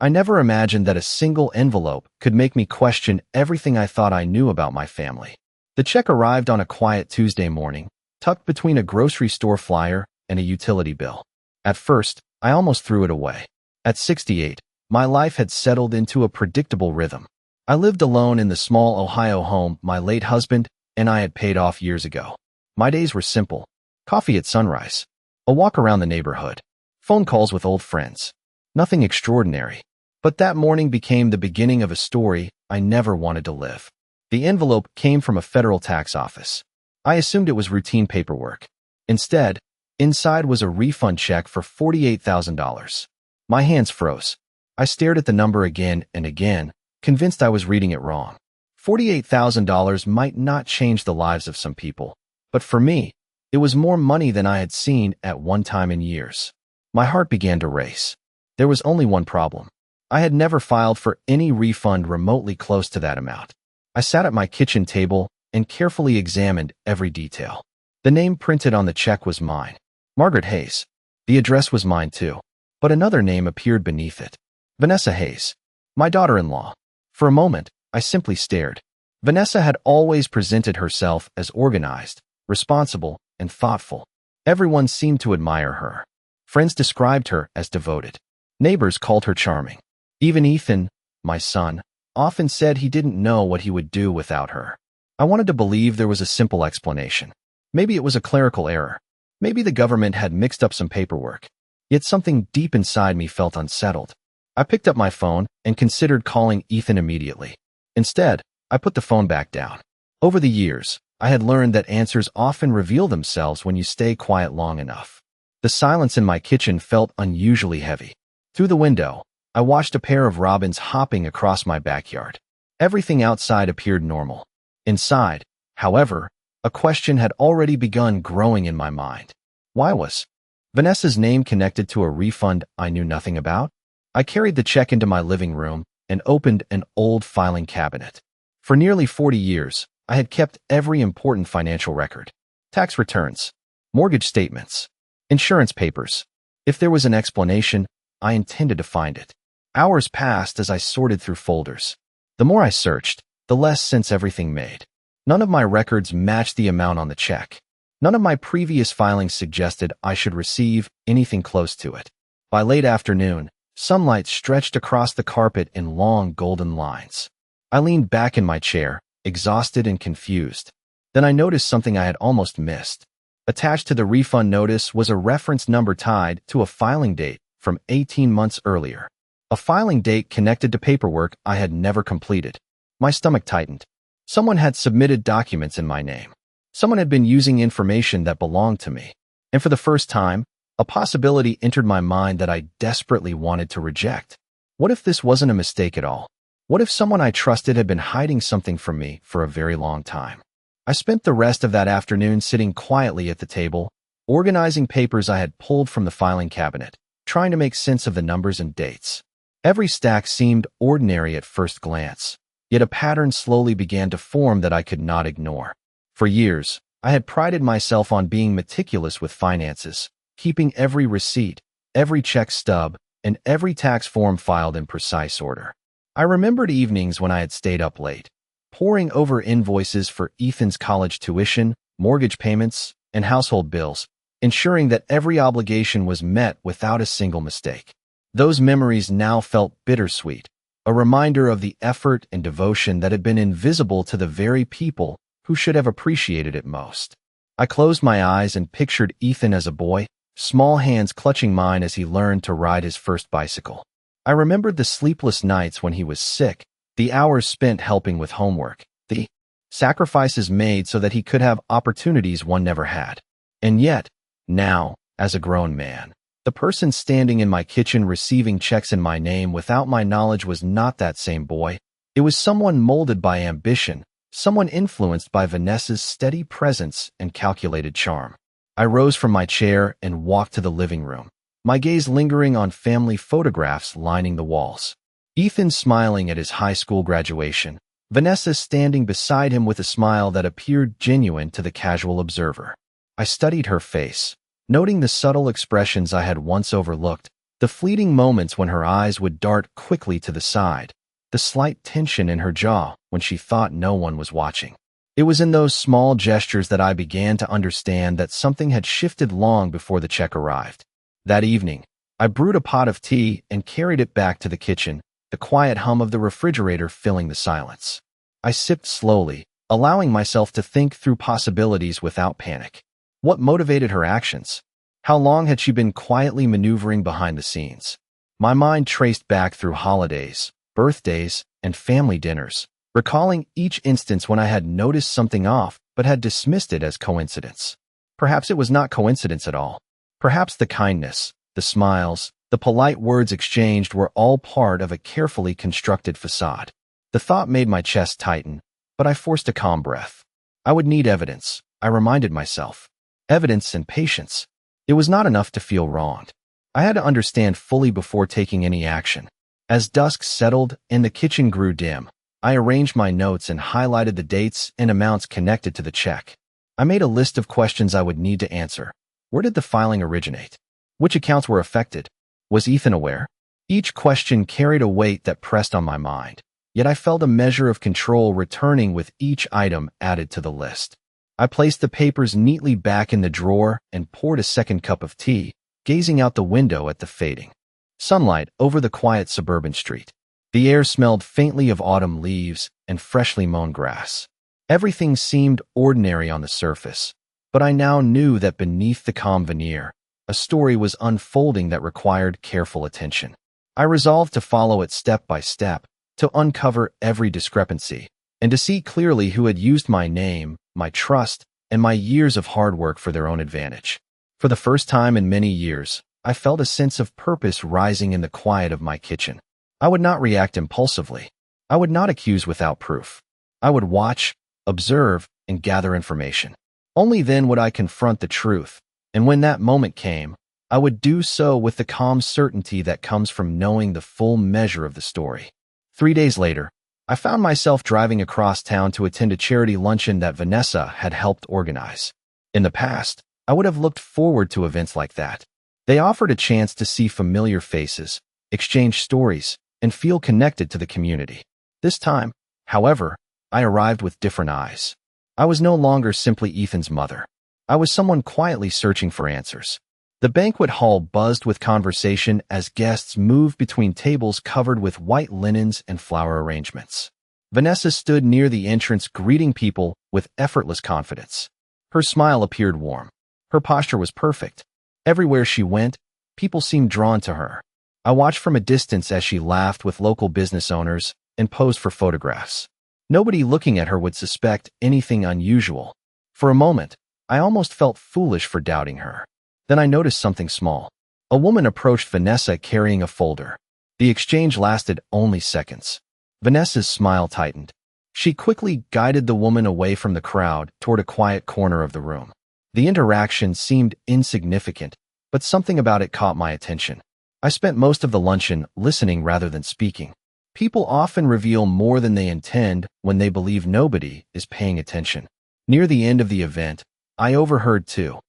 I never imagined that a single envelope could make me question everything I thought I knew about my family. The check arrived on a quiet Tuesday morning, tucked between a grocery store flyer and a utility bill. At first, I almost threw it away. At 68, my life had settled into a predictable rhythm. I lived alone in the small Ohio home my late husband and I had paid off years ago. My days were simple: coffee at sunrise, a walk around the neighborhood, phone calls with old friends. Nothing extraordinary. But that morning became the beginning of a story I never wanted to live. The envelope came from a federal tax office. I assumed it was routine paperwork. Instead, inside was a refund check for $48,000. My hands froze. I stared at the number again and again, convinced I was reading it wrong. $48,000 might not change the lives of some people, but for me, it was more money than I had seen at one time in years. My heart began to race. There was only one problem. I had never filed for any refund remotely close to that amount. I sat at my kitchen table and carefully examined every detail. The name printed on the check was mine, Margaret Hayes. The address was mine too, but another name appeared beneath it. Vanessa Hayes, my daughter-in-law. For a moment, I simply stared. Vanessa had always presented herself as organized, responsible, and thoughtful. Everyone seemed to admire her. Friends described her as devoted. Neighbors called her charming. Even Ethan, my son, often said he didn't know what he would do without her. I wanted to believe there was a simple explanation. Maybe it was a clerical error. Maybe the government had mixed up some paperwork. Yet something deep inside me felt unsettled. I picked up my phone and considered calling Ethan immediately. Instead, I put the phone back down. Over the years, I had learned that answers often reveal themselves when you stay quiet long enough. The silence in my kitchen felt unusually heavy. Through the window, I watched a pair of robins hopping across my backyard. Everything outside appeared normal. Inside, however, a question had already begun growing in my mind. Why was Vanessa's name connected to a refund I knew nothing about? I carried the check into my living room and opened an old filing cabinet. For nearly 40 years, I had kept every important financial record: tax returns, mortgage statements, insurance papers. If there was an explanation, I intended to find it. Hours passed as I sorted through folders. The more I searched, the less sense everything made. None of my records matched the amount on the check. None of my previous filings suggested I should receive anything close to it. By late afternoon, sunlight stretched across the carpet in long golden lines. I leaned back in my chair, exhausted and confused. Then I noticed something I had almost missed. Attached to the refund notice was a reference number tied to a filing date from 18 months earlier. A filing date connected to paperwork I had never completed. My stomach tightened. Someone had submitted documents in my name. Someone had been using information that belonged to me. And for the first time, a possibility entered my mind that I desperately wanted to reject. What if this wasn't a mistake at all? What if someone I trusted had been hiding something from me for a very long time? I spent the rest of that afternoon sitting quietly at the table, organizing papers I had pulled from the filing cabinet, trying to make sense of the numbers and dates. Every stack seemed ordinary at first glance, yet a pattern slowly began to form that I could not ignore. For years, I had prided myself on being meticulous with finances, keeping every receipt, every check stub, and every tax form filed in precise order. I remembered evenings when I had stayed up late, poring over invoices for Ethan's college tuition, mortgage payments, and household bills, ensuring that every obligation was met without a single mistake. Those memories now felt bittersweet, a reminder of the effort and devotion that had been invisible to the very people who should have appreciated it most. I closed my eyes and pictured Ethan as a boy, small hands clutching mine as he learned to ride his first bicycle. I remembered the sleepless nights when he was sick, the hours spent helping with homework, the sacrifices made so that he could have opportunities one never had. And yet, now, as a grown man, the person standing in my kitchen receiving checks in my name without my knowledge was not that same boy. It was someone molded by ambition, someone influenced by Vanessa's steady presence and calculated charm. I rose from my chair and walked to the living room, my gaze lingering on family photographs lining the walls. Ethan smiling at his high school graduation, Vanessa standing beside him with a smile that appeared genuine to the casual observer. I studied her face, noting the subtle expressions I had once overlooked, The fleeting moments when her eyes would dart quickly to the side, the slight tension in her jaw when she thought no one was watching. It was in those small gestures that I began to understand that something had shifted long before the check arrived. That evening, I brewed a pot of tea and carried it back to the kitchen, the quiet hum of the refrigerator filling the silence. I sipped slowly, allowing myself to think through possibilities without panic. What motivated her actions? How long had she been quietly maneuvering behind the scenes? My mind traced back through holidays, birthdays, and family dinners, recalling each instance when I had noticed something off but had dismissed it as coincidence. Perhaps it was not coincidence at all. Perhaps the kindness, the smiles, the polite words exchanged were all part of a carefully constructed facade. The thought made my chest tighten, but I forced a calm breath. I would need evidence, I reminded myself. Evidence and patience. It was not enough to feel wronged. I had to understand fully before taking any action. As dusk settled and the kitchen grew dim, I arranged my notes and highlighted the dates and amounts connected to the check. I made a list of questions I would need to answer. Where did the filing originate? Which accounts were affected? Was Ethan aware? Each question carried a weight that pressed on my mind, yet I felt a measure of control returning with each item added to the list. I placed the papers neatly back in the drawer and poured a second cup of tea, gazing out the window at the fading sunlight over the quiet suburban street. The air smelled faintly of autumn leaves and freshly mown grass. Everything seemed ordinary on the surface, but I now knew that beneath the calm veneer, a story was unfolding that required careful attention. I resolved to follow it step by step, to uncover every discrepancy, and to see clearly who had used my name, my trust, and my years of hard work for their own advantage. For the first time in many years, I felt a sense of purpose rising in the quiet of my kitchen. I would not react impulsively. I would not accuse without proof. I would watch, observe, and gather information. Only then would I confront the truth, and when that moment came, I would do so with the calm certainty that comes from knowing the full measure of the story. 3 days later, I found myself driving across town to attend a charity luncheon that Vanessa had helped organize. In the past, I would have looked forward to events like that. They offered a chance to see familiar faces, exchange stories, and feel connected to the community. This time, however, I arrived with different eyes. I was no longer simply Ethan's mother. I was someone quietly searching for answers. The banquet hall buzzed with conversation as guests moved between tables covered with white linens and flower arrangements. Vanessa stood near the entrance greeting people with effortless confidence. Her smile appeared warm. Her posture was perfect. Everywhere she went, people seemed drawn to her. I watched from a distance as she laughed with local business owners and posed for photographs. Nobody looking at her would suspect anything unusual. For a moment, I almost felt foolish for doubting her. Then I noticed something small. A woman approached Vanessa carrying a folder. The exchange lasted only seconds. Vanessa's smile tightened. She quickly guided the woman away from the crowd toward a quiet corner of the room. The interaction seemed insignificant, but something about it caught my attention. I spent most of the luncheon listening rather than speaking. People often reveal more than they intend when they believe nobody is paying attention. Near the end of the event, I overheard two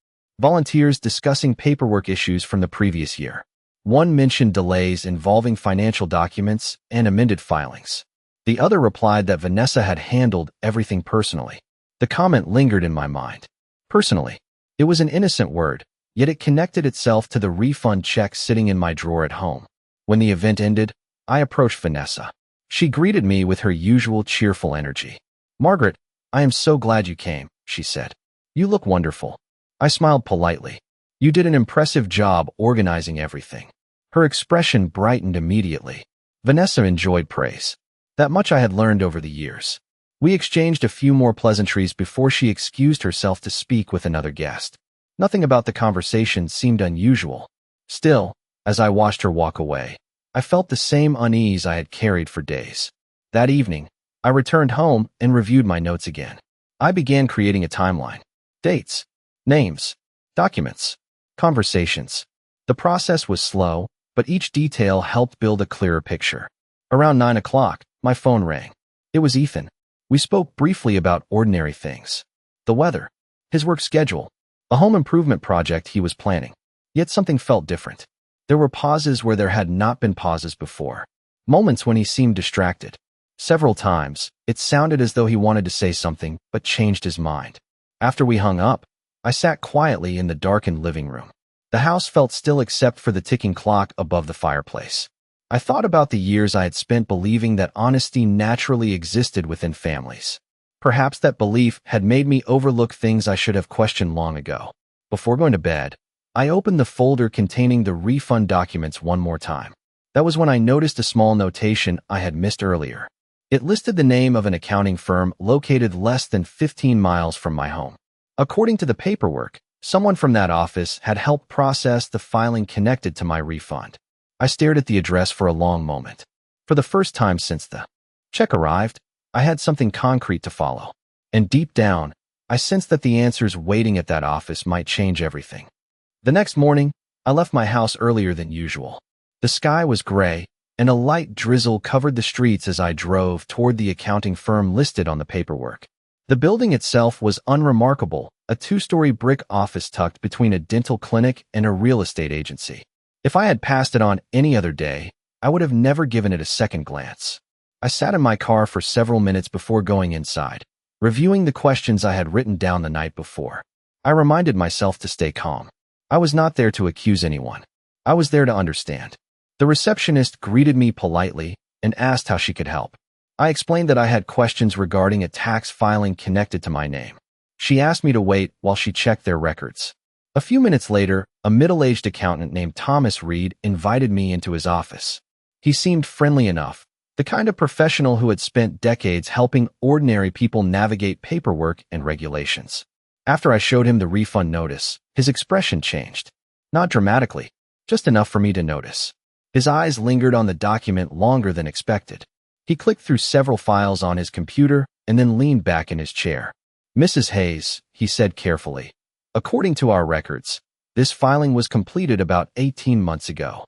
volunteers discussing paperwork issues from the previous year. One mentioned delays involving financial documents and amended filings. The other replied that Vanessa had handled everything personally. The comment lingered in my mind. Personally. It was an innocent word, yet it connected itself to the refund check sitting in my drawer at home. When the event ended, I approached Vanessa. She greeted me with her usual cheerful energy. "Margaret, I am so glad you came," she said. "You look wonderful." I smiled politely. "You did an impressive job organizing everything." Her expression brightened immediately. Vanessa enjoyed praise. That much I had learned over the years. We exchanged a few more pleasantries before she excused herself to speak with another guest. Nothing about the conversation seemed unusual. Still, as I watched her walk away, I felt the same unease I had carried for days. That evening, I returned home and reviewed my notes again. I began creating a timeline. Dates, names, documents, conversations. The process was slow, but each detail helped build a clearer picture. Around 9 o'clock, my phone rang. It was Ethan. We spoke briefly about ordinary things. The weather, his work schedule, a home improvement project he was planning. Yet something felt different. There were pauses where there had not been pauses before. Moments when he seemed distracted. Several times, it sounded as though he wanted to say something, but changed his mind. After we hung up, I sat quietly in the darkened living room. The house felt still except for the ticking clock above the fireplace. I thought about the years I had spent believing that honesty naturally existed within families. Perhaps that belief had made me overlook things I should have questioned long ago. Before going to bed, I opened the folder containing the refund documents one more time. That was when I noticed a small notation I had missed earlier. It listed the name of an accounting firm located less than 15 miles from my home. According to the paperwork, someone from that office had helped process the filing connected to my refund. I stared at the address for a long moment. For the first time since the check arrived, I had something concrete to follow. And deep down, I sensed that the answers waiting at that office might change everything. The next morning, I left my house earlier than usual. The sky was gray, and a light drizzle covered the streets as I drove toward the accounting firm listed on the paperwork. The building itself was unremarkable, a two-story brick office tucked between a dental clinic and a real estate agency. If I had passed it on any other day, I would have never given it a second glance. I sat in my car for several minutes before going inside, reviewing the questions I had written down the night before. I reminded myself to stay calm. I was not there to accuse anyone. I was there to understand. The receptionist greeted me politely and asked how she could help. I explained that I had questions regarding a tax filing connected to my name. She asked me to wait while she checked their records. A few minutes later, a middle-aged accountant named Thomas Reed invited me into his office. He seemed friendly enough, the kind of professional who had spent decades helping ordinary people navigate paperwork and regulations. After I showed him the refund notice, his expression changed. Not dramatically, just enough for me to notice. His eyes lingered on the document longer than expected. He clicked through several files on his computer and then leaned back in his chair. "Mrs. Hayes," he said carefully, "according to our records, this filing was completed about 18 months ago."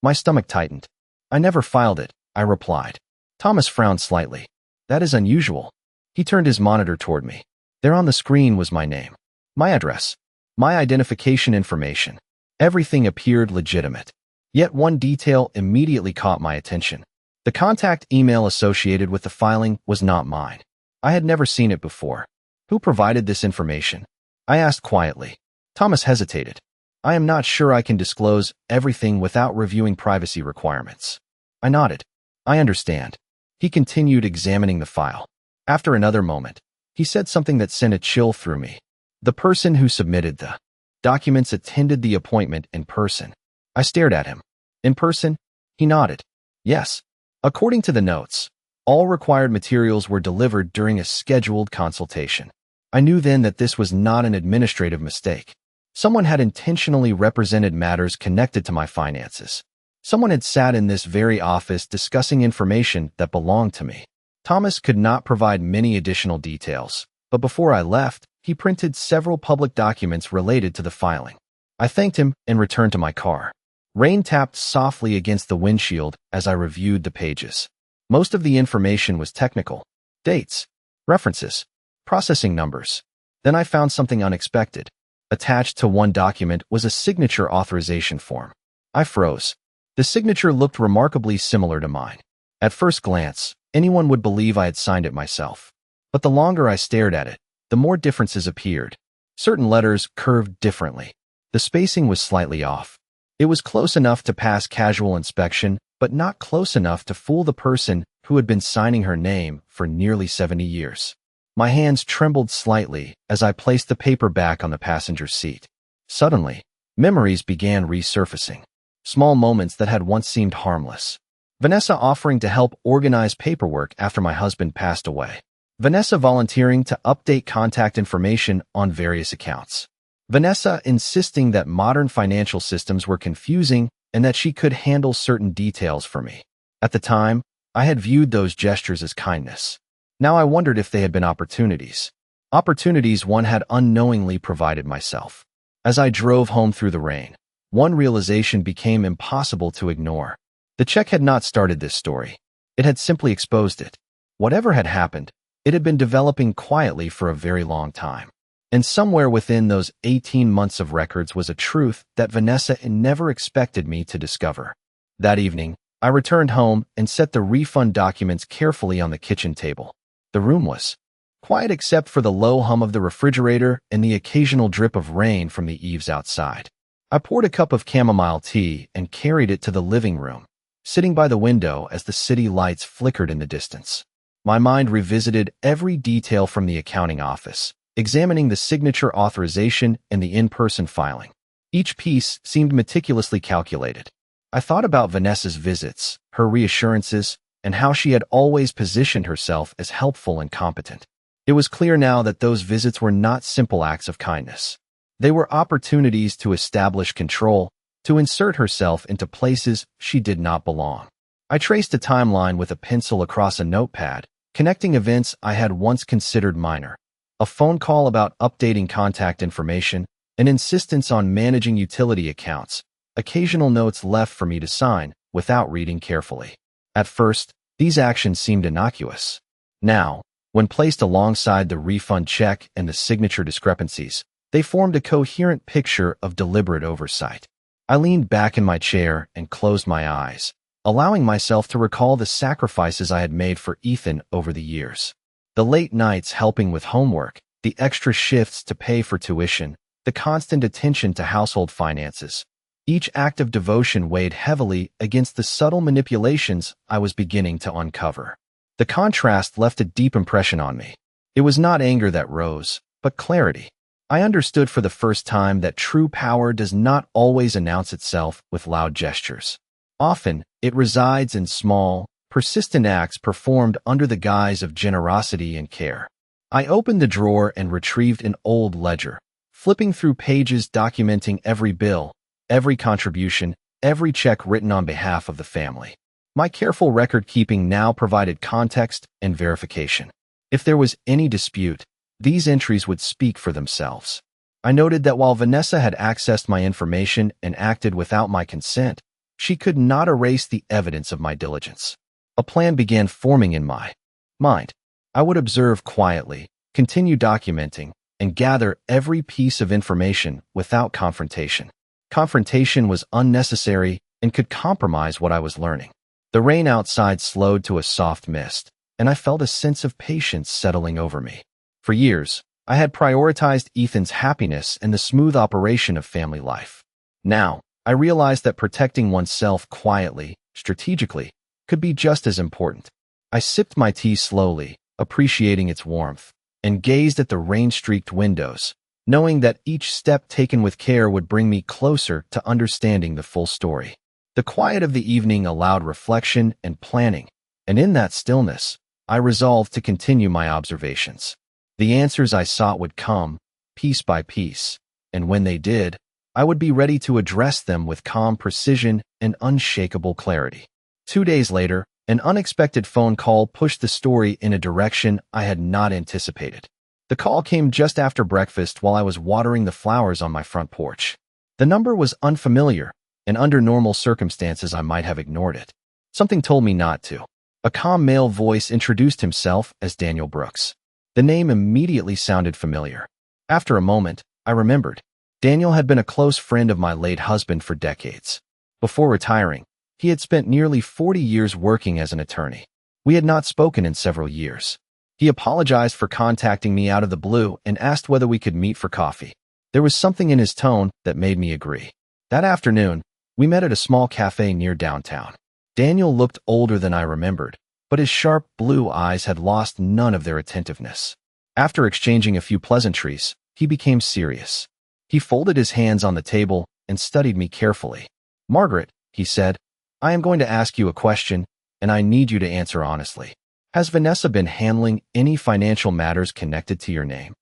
My stomach tightened. "I never filed it," I replied. Thomas frowned slightly. "That is unusual." He turned his monitor toward me. There on the screen was my name, my address, my identification information. Everything appeared legitimate. Yet one detail immediately caught my attention. The contact email associated with the filing was not mine. I had never seen it before. "Who provided this information?" I asked quietly. Thomas hesitated. "I am not sure I can disclose everything without reviewing privacy requirements." I nodded. "I understand." He continued examining the file. After another moment, he said something that sent a chill through me. "The person who submitted the documents attended the appointment in person." I stared at him. "In person?" He nodded. "Yes. According to the notes, all required materials were delivered during a scheduled consultation." I knew then that this was not an administrative mistake. Someone had intentionally represented matters connected to my finances. Someone had sat in this very office discussing information that belonged to me. Thomas could not provide many additional details, but before I left, he printed several public documents related to the filing. I thanked him and returned to my car. Rain tapped softly against the windshield as I reviewed the pages. Most of the information was technical. Dates, references, processing numbers. Then I found something unexpected. Attached to one document was a signature authorization form. I froze. The signature looked remarkably similar to mine. At first glance, anyone would believe I had signed it myself. But the longer I stared at it, the more differences appeared. Certain letters curved differently. The spacing was slightly off. It was close enough to pass casual inspection, but not close enough to fool the person who had been signing her name for nearly 70 years. My hands trembled slightly as I placed the paper back on the passenger seat. Suddenly, memories began resurfacing. Small moments that had once seemed harmless. Vanessa offering to help organize paperwork after my husband passed away. Vanessa volunteering to update contact information on various accounts. Vanessa insisting that modern financial systems were confusing and that she could handle certain details for me. At the time, I had viewed those gestures as kindness. Now I wondered if they had been opportunities. Opportunities one had unknowingly provided myself. As I drove home through the rain, one realization became impossible to ignore. The check had not started this story. It had simply exposed it. Whatever had happened, it had been developing quietly for a very long time. And somewhere within those 18 months of records was a truth that Vanessa never expected me to discover. That evening, I returned home and set the refund documents carefully on the kitchen table. The room was quiet except for the low hum of the refrigerator and the occasional drip of rain from the eaves outside. I poured a cup of chamomile tea and carried it to the living room, sitting by the window as the city lights flickered in the distance. My mind revisited every detail from the accounting office, examining the signature authorization and the in-person filing. Each piece seemed meticulously calculated. I thought about Vanessa's visits, her reassurances, and how she had always positioned herself as helpful and competent. It was clear now that those visits were not simple acts of kindness. They were opportunities to establish control, to insert herself into places she did not belong. I traced a timeline with a pencil across a notepad, connecting events I had once considered minor. A phone call about updating contact information, an insistence on managing utility accounts, occasional notes left for me to sign without reading carefully. At first, these actions seemed innocuous. Now, when placed alongside the refund check and the signature discrepancies, they formed a coherent picture of deliberate oversight. I leaned back in my chair and closed my eyes, allowing myself to recall the sacrifices I had made for Ethan over the years. The late nights helping with homework, the extra shifts to pay for tuition, the constant attention to household finances. Each act of devotion weighed heavily against the subtle manipulations I was beginning to uncover. The contrast left a deep impression on me. It was not anger that rose, but clarity. I understood for the first time that true power does not always announce itself with loud gestures. Often, it resides in small, persistent acts performed under the guise of generosity and care. I opened the drawer and retrieved an old ledger, flipping through pages documenting every bill, every contribution, every check written on behalf of the family. My careful record-keeping now provided context and verification. If there was any dispute, these entries would speak for themselves. I noted that while Vanessa had accessed my information and acted without my consent, she could not erase the evidence of my diligence. A plan began forming in my mind. I would observe quietly, continue documenting, and gather every piece of information without confrontation. Confrontation was unnecessary and could compromise what I was learning. The rain outside slowed to a soft mist, and I felt a sense of patience settling over me. For years, I had prioritized Ethan's happiness and the smooth operation of family life. Now, I realized that protecting oneself quietly, strategically, could be just as important. I sipped my tea slowly, appreciating its warmth, and gazed at the rain-streaked windows, knowing that each step taken with care would bring me closer to understanding the full story. The quiet of the evening allowed reflection and planning, and in that stillness, I resolved to continue my observations. The answers I sought would come, piece by piece, and when they did, I would be ready to address them with calm precision and unshakable clarity. 2 days later, an unexpected phone call pushed the story in a direction I had not anticipated. The call came just after breakfast while I was watering the flowers on my front porch. The number was unfamiliar, and under normal circumstances I might have ignored it. Something told me not to. A calm male voice introduced himself as Daniel Brooks. The name immediately sounded familiar. After a moment, I remembered. Daniel had been a close friend of my late husband for decades. Before retiring, he had spent nearly 40 years working as an attorney. We had not spoken in several years. He apologized for contacting me out of the blue and asked whether we could meet for coffee. There was something in his tone that made me agree. That afternoon, we met at a small cafe near downtown. Daniel looked older than I remembered, but his sharp blue eyes had lost none of their attentiveness. After exchanging a few pleasantries, he became serious. He folded his hands on the table and studied me carefully. "Margaret," he said, "I am going to ask you a question, and I need you to answer honestly. Has Vanessa been handling any financial matters connected to your name?"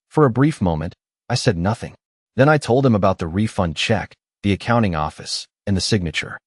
For a brief moment, I said nothing. Then I told him about the refund check, the accounting office, and the signature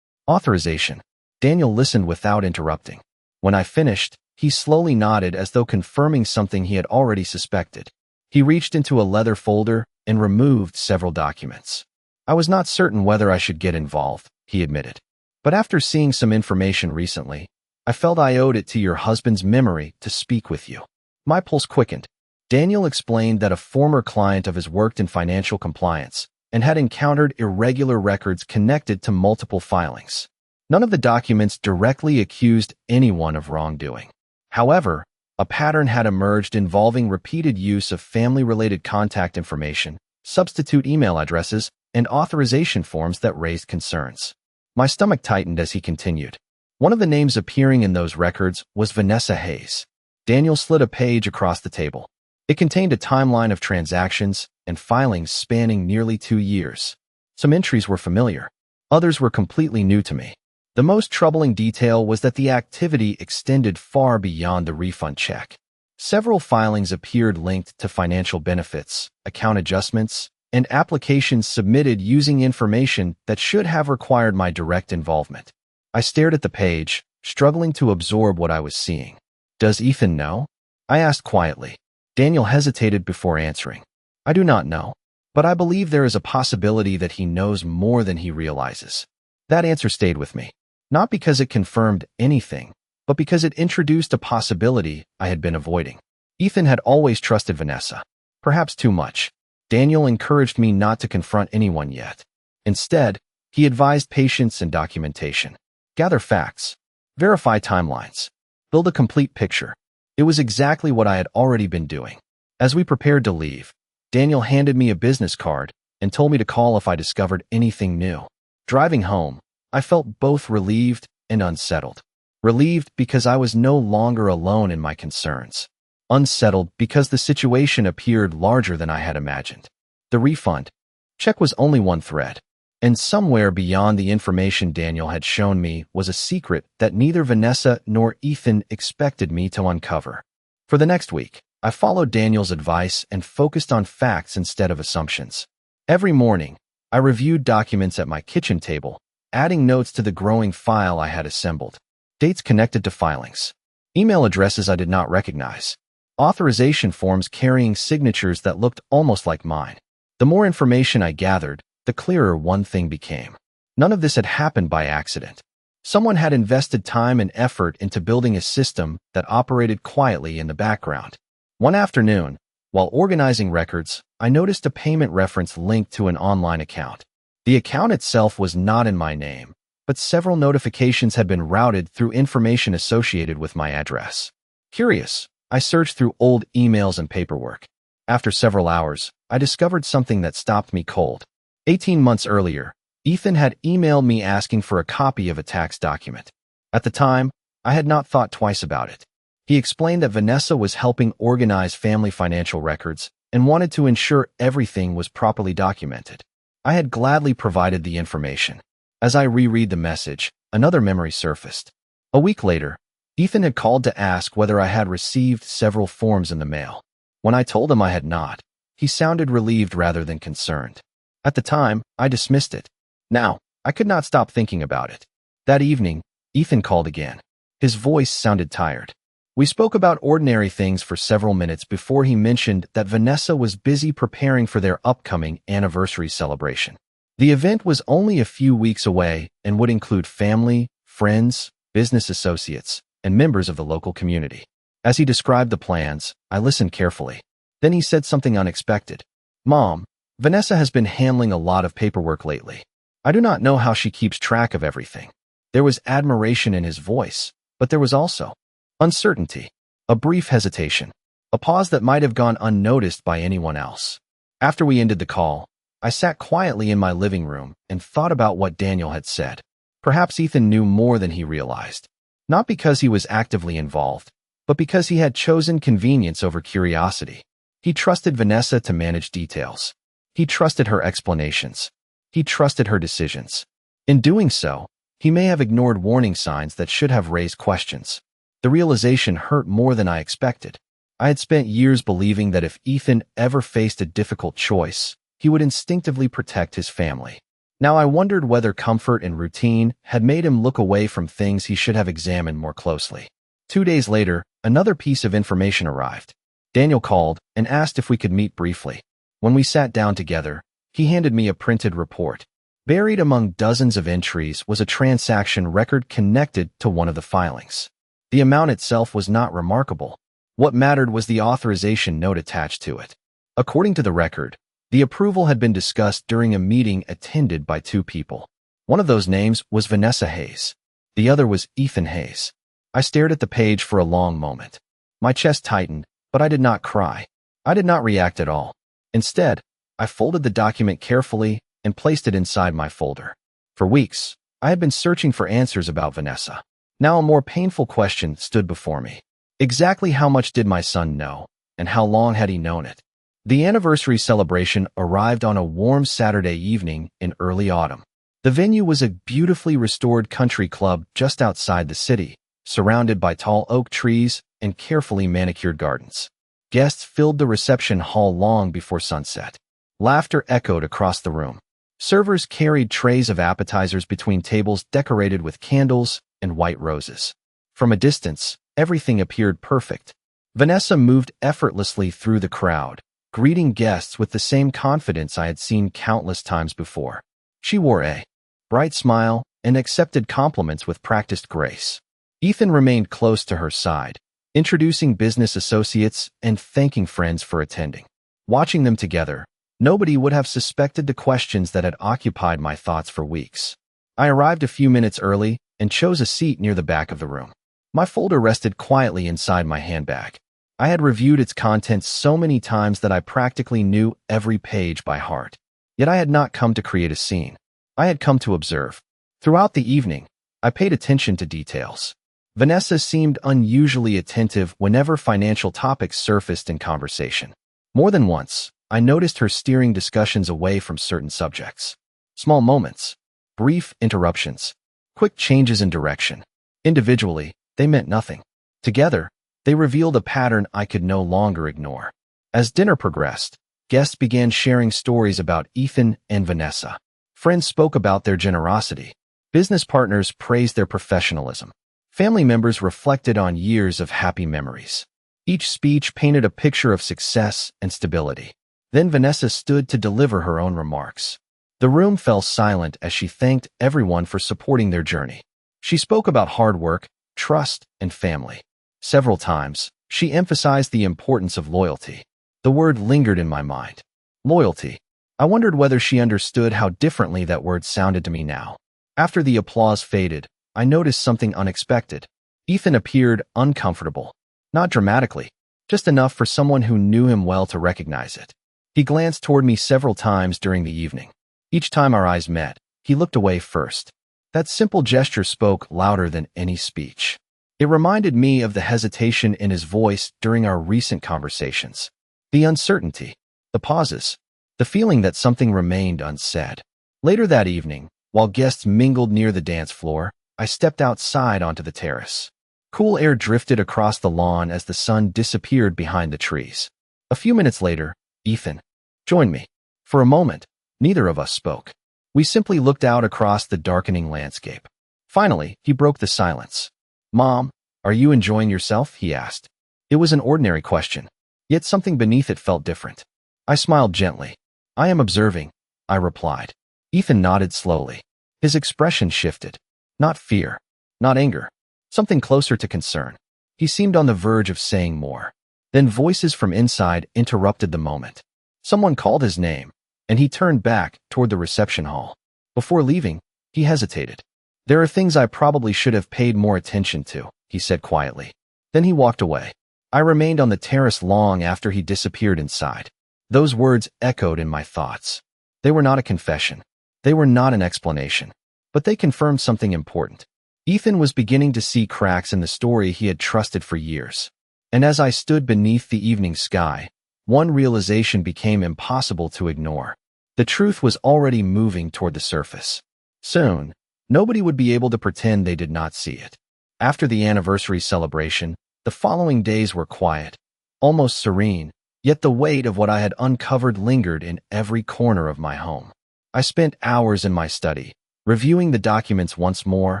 authorization. Daniel listened without interrupting. When I finished, he slowly nodded as though confirming something he had already suspected. He reached into a leather folder and removed several documents. "I was not certain whether I should get involved," he admitted. "But after seeing some information recently, I felt I owed it to your husband's memory to speak with you." My pulse quickened. Daniel explained that a former client of his worked in financial compliance and had encountered irregular records connected to multiple filings. None of the documents directly accused anyone of wrongdoing. However, a pattern had emerged involving repeated use of family-related contact information, substitute email addresses, and authorization forms that raised concerns. My stomach tightened as he continued. One of the names appearing in those records was Vanessa Hayes. Daniel slid a page across the table. It contained a timeline of transactions and filings spanning nearly 2 years. Some entries were familiar. Others were completely new to me. The most troubling detail was that the activity extended far beyond the refund check. Several filings appeared linked to financial benefits, account adjustments, and applications submitted using information that should have required my direct involvement. I stared at the page, struggling to absorb what I was seeing. "Does Ethan know?" I asked quietly. Daniel hesitated before answering. "I do not know, but I believe there is a possibility that he knows more than he realizes." That answer stayed with me, not because it confirmed anything, but because it introduced a possibility I had been avoiding. Ethan had always trusted Vanessa, perhaps too much. Daniel encouraged me not to confront anyone yet. Instead, he advised patience and documentation. Gather facts, verify timelines, build a complete picture. It was exactly what I had already been doing. As we prepared to leave, Daniel handed me a business card and told me to call if I discovered anything new. Driving home, I felt both relieved and unsettled. Relieved because I was no longer alone in my concerns. Unsettled because the situation appeared larger than I had imagined. The refund check was only one thread, and somewhere beyond the information Daniel had shown me was a secret that neither Vanessa nor Ethan expected me to uncover. For the next week, I followed Daniel's advice and focused on facts instead of assumptions. Every morning, I reviewed documents at my kitchen table, adding notes to the growing file I had assembled. Dates connected to filings, email addresses I did not recognize, authorization forms carrying signatures that looked almost like mine. The more information I gathered, the clearer one thing became. None of this had happened by accident. Someone had invested time and effort into building a system that operated quietly in the background. One afternoon, while organizing records, I noticed a payment reference linked to an online account. The account itself was not in my name, but several notifications had been routed through information associated with my address. Curious, I searched through old emails and paperwork. After several hours, I discovered something that stopped me cold. 18 months earlier, Ethan had emailed me asking for a copy of a tax document. At the time, I had not thought twice about it. He explained that Vanessa was helping organize family financial records and wanted to ensure everything was properly documented. I had gladly provided the information. As I reread the message, another memory surfaced. A week later, Ethan had called to ask whether I had received several forms in the mail. When I told him I had not, he sounded relieved rather than concerned. At the time, I dismissed it. Now, I could not stop thinking about it. That evening, Ethan called again. His voice sounded tired. We spoke about ordinary things for several minutes before he mentioned that Vanessa was busy preparing for their upcoming anniversary celebration. The event was only a few weeks away and would include family, friends, business associates, and members of the local community. As he described the plans, I listened carefully. Then he said something unexpected. "Mom, Vanessa has been handling a lot of paperwork lately. I do not know how she keeps track of everything." There was admiration in his voice, but there was also uncertainty, a brief hesitation, a pause that might have gone unnoticed by anyone else. After we ended the call, I sat quietly in my living room and thought about what Daniel had said. Perhaps Ethan knew more than he realized, not because he was actively involved, but because he had chosen convenience over curiosity. He trusted Vanessa to manage details. He trusted her explanations. He trusted her decisions. In doing so, he may have ignored warning signs that should have raised questions. The realization hurt more than I expected. I had spent years believing that if Ethan ever faced a difficult choice, he would instinctively protect his family. Now I wondered whether comfort and routine had made him look away from things he should have examined more closely. 2 days later, another piece of information arrived. Daniel called and asked if we could meet briefly. When we sat down together, he handed me a printed report. Buried among dozens of entries was a transaction record connected to one of the filings. The amount itself was not remarkable, What mattered was the authorization note attached to it. According to the record, the approval had been discussed during a meeting attended by two people. One of those names was Vanessa Hayes. The other was Ethan Hayes. I stared at the page for a long moment. My chest tightened, but I did not cry. I did not react at all. Instead, I folded the document carefully and placed it inside my folder. For weeks, I had been searching for answers about Vanessa. Now a more painful question stood before me. Exactly how much did my son know, and how long had he known it? The anniversary celebration arrived on a warm Saturday evening in early autumn. The venue was a beautifully restored country club just outside the city, surrounded by tall oak trees and carefully manicured gardens. Guests filled the reception hall long before sunset. Laughter echoed across the room. Servers carried trays of appetizers between tables decorated with candles and white roses. From a distance, everything appeared perfect. Vanessa moved effortlessly through the crowd, greeting guests with the same confidence I had seen countless times before. She wore a bright smile and accepted compliments with practiced grace. Ethan remained close to her side, introducing business associates and thanking friends for attending. Watching them together, nobody would have suspected the questions that had occupied my thoughts for weeks. I arrived a few minutes early and chose a seat near the back of the room. My folder rested quietly inside my handbag. I had reviewed its contents so many times that I practically knew every page by heart. Yet I had not come to create a scene. I had come to observe. Throughout the evening, I paid attention to details. Vanessa seemed unusually attentive whenever financial topics surfaced in conversation. More than once, I noticed her steering discussions away from certain subjects. Small moments, brief interruptions, quick changes in direction. Individually, they meant nothing. Together, they revealed a pattern I could no longer ignore. As dinner progressed, guests began sharing stories about Ethan and Vanessa. Friends spoke about their generosity. Business partners praised their professionalism. Family members reflected on years of happy memories. Each speech painted a picture of success and stability. Then Vanessa stood to deliver her own remarks. The room fell silent as she thanked everyone for supporting their journey. She spoke about hard work, trust, and family. Several times, she emphasized the importance of loyalty. The word lingered in my mind. Loyalty. I wondered whether she understood how differently that word sounded to me now. After the applause faded, I noticed something unexpected. Ethan appeared uncomfortable. Not dramatically, just enough for someone who knew him well to recognize it. He glanced toward me several times during the evening. Each time our eyes met, he looked away first. That simple gesture spoke louder than any speech. It reminded me of the hesitation in his voice during our recent conversations. The uncertainty, the pauses, the feeling that something remained unsaid. Later that evening, while guests mingled near the dance floor, I stepped outside onto the terrace. Cool air drifted across the lawn as the sun disappeared behind the trees. A few minutes later, Ethan joined me. For a moment, neither of us spoke. We simply looked out across the darkening landscape. Finally, he broke the silence. "Mom, are you enjoying yourself?" he asked. It was an ordinary question, yet something beneath it felt different. I smiled gently. "I am observing," I replied. Ethan nodded slowly. His expression shifted. Not fear, not anger, something closer to concern. He seemed on the verge of saying more. Then voices from inside interrupted the moment. Someone called his name, and he turned back toward the reception hall. Before leaving, he hesitated. "There are things I probably should have paid more attention to," he said quietly. Then he walked away. I remained on the terrace long after he disappeared inside. Those words echoed in my thoughts. They were not a confession. They were not an explanation. But they confirmed something important. Ethan was beginning to see cracks in the story he had trusted for years. And as I stood beneath the evening sky, one realization became impossible to ignore. The truth was already moving toward the surface. Soon, nobody would be able to pretend they did not see it. After the anniversary celebration, the following days were quiet, almost serene, yet the weight of what I had uncovered lingered in every corner of my home. I spent hours in my study, reviewing the documents once more,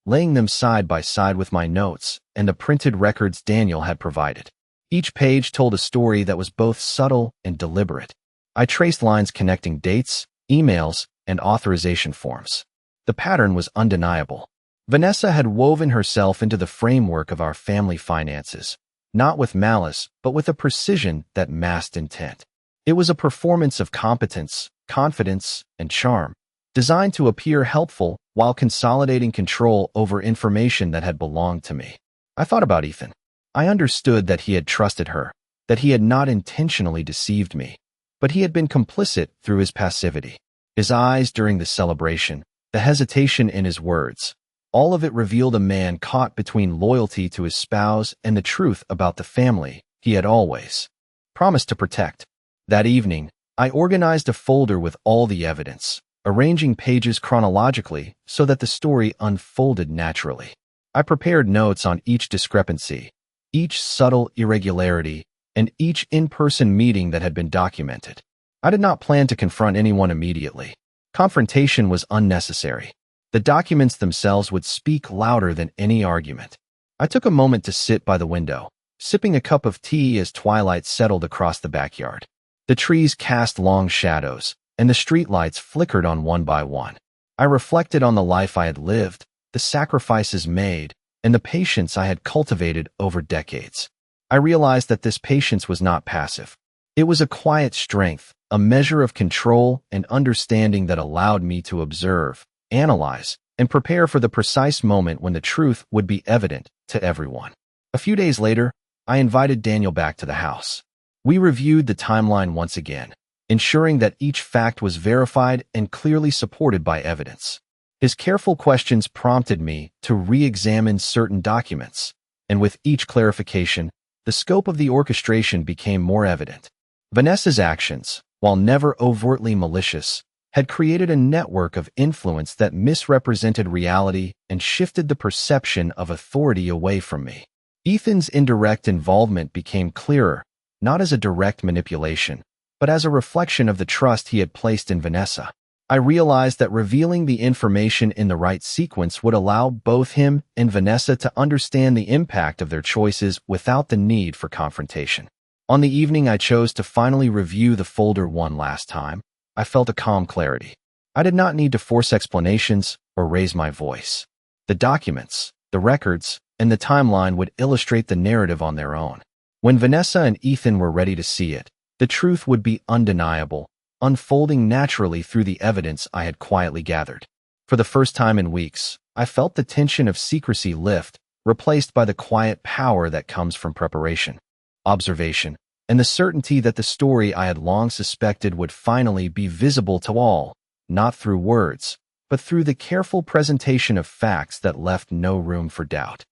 laying them side by side with my notes and the printed records Daniel had provided. Each page told a story that was both subtle and deliberate. I traced lines connecting dates, emails, and authorization forms. The pattern was undeniable. Vanessa had woven herself into the framework of our family finances, not with malice, but with a precision that masked intent. It was a performance of competence, confidence, and charm, designed to appear helpful while consolidating control over information that had belonged to me. I thought about Ethan. I understood that he had trusted her, that he had not intentionally deceived me, but he had been complicit through his passivity. His eyes during the celebration, the hesitation in his words, all of it revealed a man caught between loyalty to his spouse and the truth about the family he had always promised to protect. That evening, I organized a folder with all the evidence, arranging pages chronologically so that the story unfolded naturally. I prepared notes on each discrepancy, each subtle irregularity, and each in-person meeting that had been documented. I did not plan to confront anyone immediately. Confrontation was unnecessary. The documents themselves would speak louder than any argument. I took a moment to sit by the window, sipping a cup of tea as twilight settled across the backyard. The trees cast long shadows, and the streetlights flickered on one by one. I reflected on the life I had lived, the sacrifices made, and the patience I had cultivated over decades. I realized that this patience was not passive. It was a quiet strength, a measure of control and understanding that allowed me to observe, analyze, and prepare for the precise moment when the truth would be evident to everyone. A few days later, I invited Daniel back to the house. We reviewed the timeline once again, ensuring that each fact was verified and clearly supported by evidence. His careful questions prompted me to re-examine certain documents, and with each clarification, the scope of the orchestration became more evident. Vanessa's actions, while never overtly malicious, had created a network of influence that misrepresented reality and shifted the perception of authority away from me. Ethan's indirect involvement became clearer, not as a direct manipulation, but as a reflection of the trust he had placed in Vanessa. I realized that revealing the information in the right sequence would allow both him and Vanessa to understand the impact of their choices without the need for confrontation. On the evening I chose to finally review the folder one last time, I felt a calm clarity. I did not need to force explanations or raise my voice. The documents, the records, and the timeline would illustrate the narrative on their own. When Vanessa and Ethan were ready to see it, the truth would be undeniable, unfolding naturally through the evidence I had quietly gathered. For the first time in weeks, I felt the tension of secrecy lift, replaced by the quiet power that comes from preparation, observation, and the certainty that the story I had long suspected would finally be visible to all, not through words, but through the careful presentation of facts that left no room for doubt.